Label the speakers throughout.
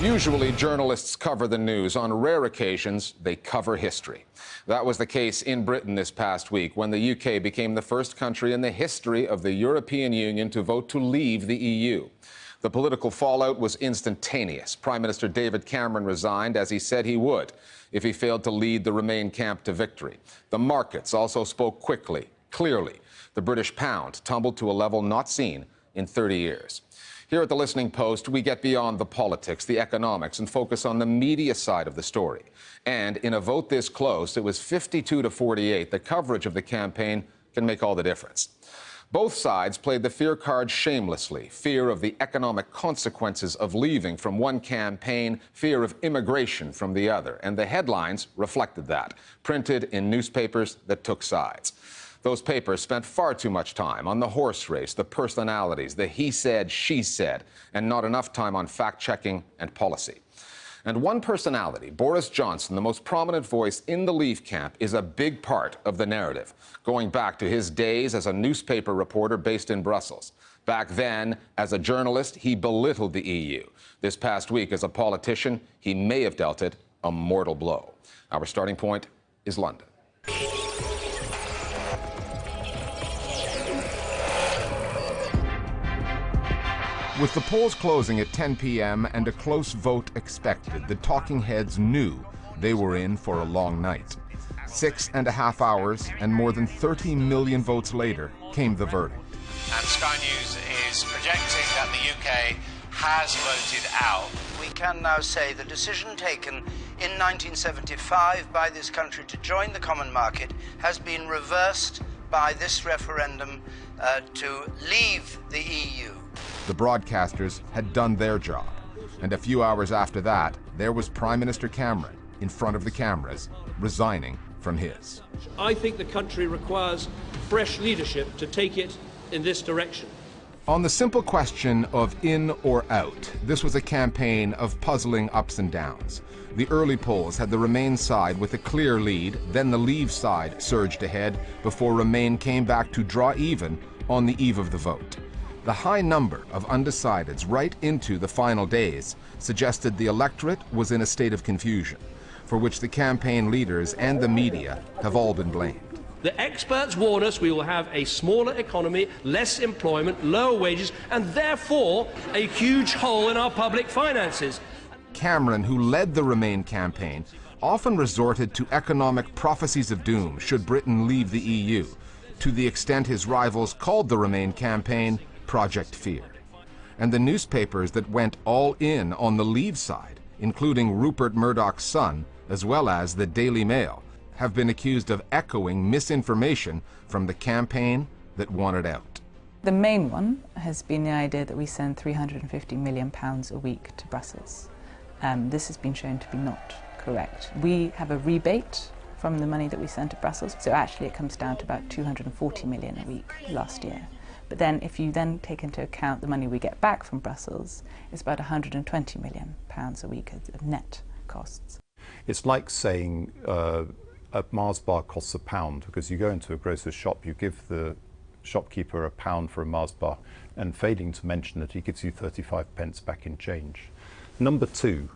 Speaker 1: Usually, journalists cover the news. On rare occasions, they cover history. That was the case in Britain this past week when the UK became the first country in the history of the European Union to vote to leave the EU. The political fallout was instantaneous. Prime Minister David Cameron resigned, as he said he would, if he failed to lead the Remain camp to victory. The markets also spoke quickly, clearly. The British pound tumbled to a level not seen in 30 years. Here at the Listening Post, we get beyond the politics, the economics, and focus on the media side of the story. And in a vote this close, it was 52 to 48. The coverage of the campaign can make all the difference. Both sides played the fear card shamelessly. Fear of the economic consequences of leaving from one campaign, fear of immigration from the other. And the headlines reflected that, printed in newspapers that took sides. Those papers spent far too much time on the horse race, the personalities, the he said, she said, and not enough time on fact-checking and policy. And one personality, Boris Johnson, the most prominent voice in the Leave camp, is a big part of the narrative, going back to his days as a newspaper reporter based in Brussels. Back then, as a journalist, he belittled the EU. This past week, as a politician, he may have dealt it a mortal blow. Our starting point is London. With the polls closing at 10 p.m. and a close vote expected, the talking heads knew they were in for a long night. 6.5 hours and more than 30 million votes later came the verdict.
Speaker 2: And Sky News is projecting that the UK has voted out.
Speaker 3: We can now say the decision taken in 1975 by this country to join the common market has been reversed by this referendum to leave the EU.
Speaker 1: The broadcasters had done their job. And a few hours after that, there was Prime Minister Cameron in front of the cameras, resigning from his.
Speaker 4: I think the country requires fresh leadership to take it in this direction.
Speaker 1: On the simple question of in or out, this was a campaign of puzzling ups and downs. The early polls had the Remain side with a clear lead, then the Leave side surged ahead before Remain came back to draw even on the eve of the vote. The high number of undecideds right into the final days suggested the electorate was in a state of confusion, for which the campaign leaders and the media have all been blamed.
Speaker 4: The experts warn us we will have a smaller economy, less employment, lower wages, and therefore a huge hole in our public finances.
Speaker 1: Cameron, who led the Remain campaign, often resorted to economic prophecies of doom should Britain leave the EU, to the extent his rivals called the Remain campaign Project Fear. And the newspapers that went all in on the Leave side, including Rupert Murdoch's son, as well as the Daily Mail, have been accused of echoing misinformation from the campaign that wanted out.
Speaker 5: The main one has been the idea that we send £350 million a week to Brussels. This has been shown to be not correct. We have a rebate from the money that we send to Brussels, so actually it comes down to about £240 million a week last year. But then if you then take into account the money we get back from Brussels, it's about £120 million a week of net costs.
Speaker 6: It's like saying a Mars bar costs £1 because you go into a grocer's shop, you give the shopkeeper £1 for a Mars bar, and failing to mention that he gives you 35 pence back in change. Number two,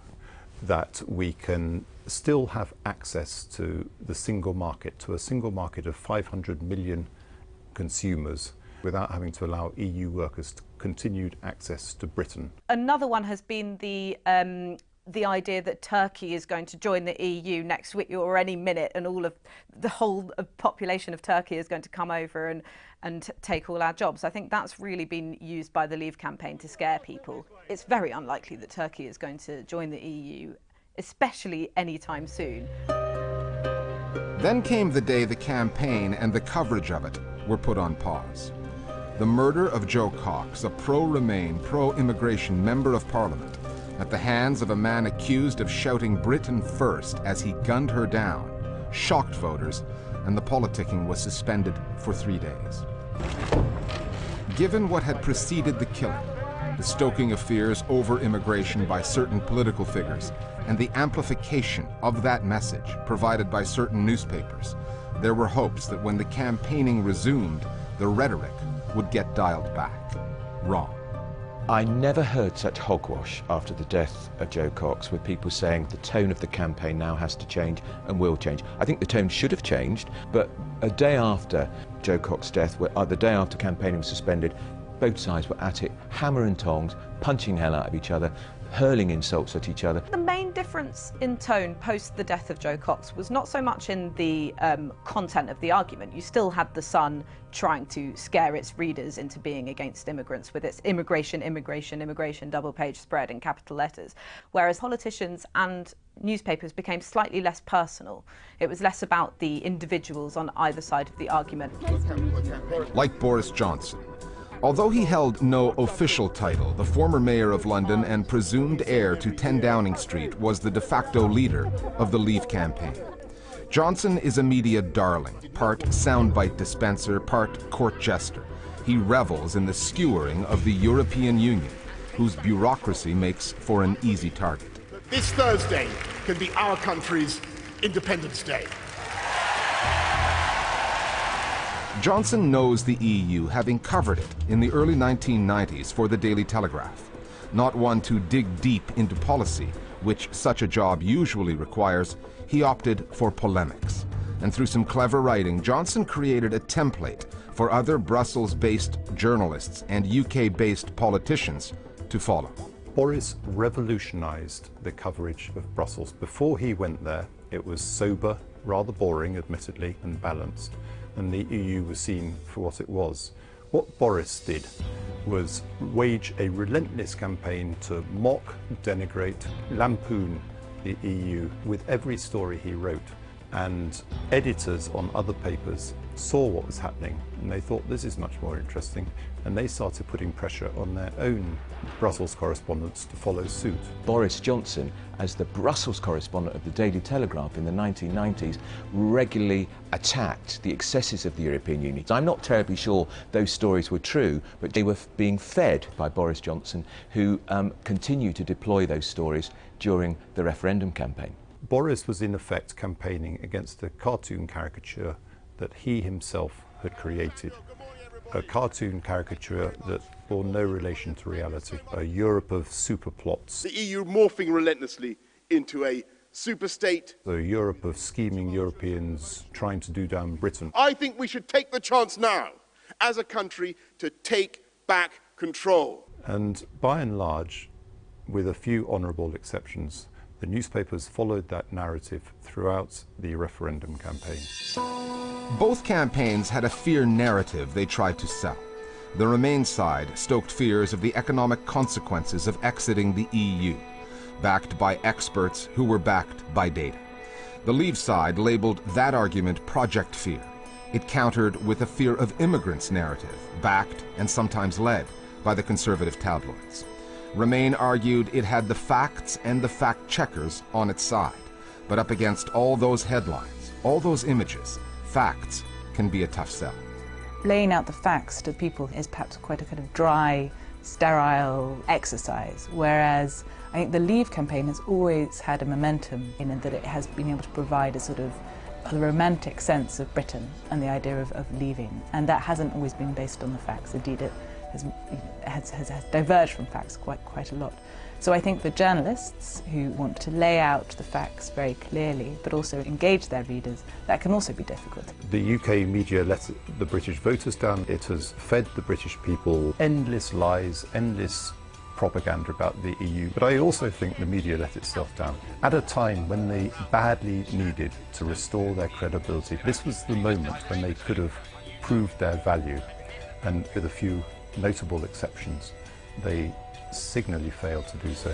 Speaker 6: that we can still have access to the single market, to a single market of 500 million consumers, without having to allow EU workers continued access to Britain.
Speaker 7: Another one has been the idea that Turkey is going to join the EU next week or any minute, and all of the whole population of Turkey is going to come over and take all our jobs. I think that's really been used by the Leave campaign to scare people. It's very unlikely that Turkey is going to join the EU, especially anytime soon.
Speaker 1: Then came the day the campaign and the coverage of it were put on pause. The murder of Jo Cox, a pro-Remain, pro-immigration member of Parliament, at the hands of a man accused of shouting Britain first as he gunned her down, shocked voters, and the politicking was suspended for 3 days. Given what had preceded the killing, the stoking of fears over immigration by certain political figures, and the amplification of that message provided by certain newspapers, there were hopes that when the campaigning resumed, the rhetoric would get dialed back. Wrong.
Speaker 8: I never heard such hogwash after the death of Jo Cox, with people saying the tone of the campaign now has to change and will change. I think the tone should have changed, but a day after Jo Cox's death, the day after campaigning was suspended, both sides were at it, hammer and tongs, punching the hell out of each other, hurling insults at each other.
Speaker 7: The main difference in tone post the death of Jo Cox was not so much in the content of the argument. You still had The Sun trying to scare its readers into being against immigrants with its immigration, immigration, immigration double-page spread in capital letters, whereas politicians and newspapers became slightly less personal. It was less about the individuals on either side of the argument.
Speaker 1: Like Boris Johnson. Although he held no official title, the former mayor of London and presumed heir to 10 Downing Street was the de facto leader of the Leave campaign. Johnson is a media darling, part soundbite dispenser, part court jester. He revels in the skewering of the European Union, whose bureaucracy makes for an easy target.
Speaker 9: This Thursday can be our country's Independence Day.
Speaker 1: Johnson knows the EU, having covered it in the early 1990s for the Daily Telegraph. Not one to dig deep into policy, which such a job usually requires, he opted for polemics. And through some clever writing, Johnson created a template for other Brussels-based journalists and UK-based politicians to follow.
Speaker 6: Boris revolutionized the coverage of Brussels. Before he went there, it was sober, rather boring, admittedly, and balanced, and the EU was seen for what it was. What Boris did was wage a relentless campaign to mock, denigrate, lampoon the EU with every story he wrote. And editors on other papers saw what was happening and they thought, this is much more interesting, and they started putting pressure on their own Brussels correspondents to follow suit.
Speaker 8: Boris Johnson, as the Brussels correspondent of the Daily Telegraph in the 1990s, regularly attacked the excesses of the European Union. I'm not terribly sure those stories were true, but they were being fed by Boris Johnson, who continued to deploy those stories during the referendum campaign.
Speaker 6: Boris was in effect campaigning against a cartoon caricature that he himself had created. A cartoon caricature that bore no relation to reality. A Europe of super plots.
Speaker 9: The EU morphing relentlessly into a super state.
Speaker 6: A Europe of scheming Europeans trying to do down Britain.
Speaker 9: I think we should take the chance now, as a country, to take back control.
Speaker 6: And by and large, with a few honourable exceptions, the newspapers followed that narrative throughout the referendum campaign.
Speaker 1: Both campaigns had a fear narrative they tried to sell. The Remain side stoked fears of the economic consequences of exiting the EU, backed by experts who were backed by data. The Leave side labeled that argument Project Fear. It countered with a fear of immigrants narrative, backed and sometimes led by the conservative tabloids. Remain argued it had the facts and the fact-checkers on its side. But up against all those headlines, all those images, facts can be a tough sell.
Speaker 5: Laying out the facts to people is perhaps quite a kind of dry, sterile exercise, whereas I think the Leave campaign has always had a momentum in that it has been able to provide a sort of a romantic sense of Britain and the idea of leaving, and that hasn't always been based on the facts. Indeed, it has diverged from facts quite a lot. So I think for journalists who want to lay out the facts very clearly, but also engage their readers, that can also be difficult.
Speaker 6: The UK media let the British voters down. It has fed the British people endless lies, endless propaganda about the EU. But I also think the media let itself down. At a time when they badly needed to restore their credibility, this was the moment when they could have proved their value, and with a few notable exceptions, they signally failed to do so.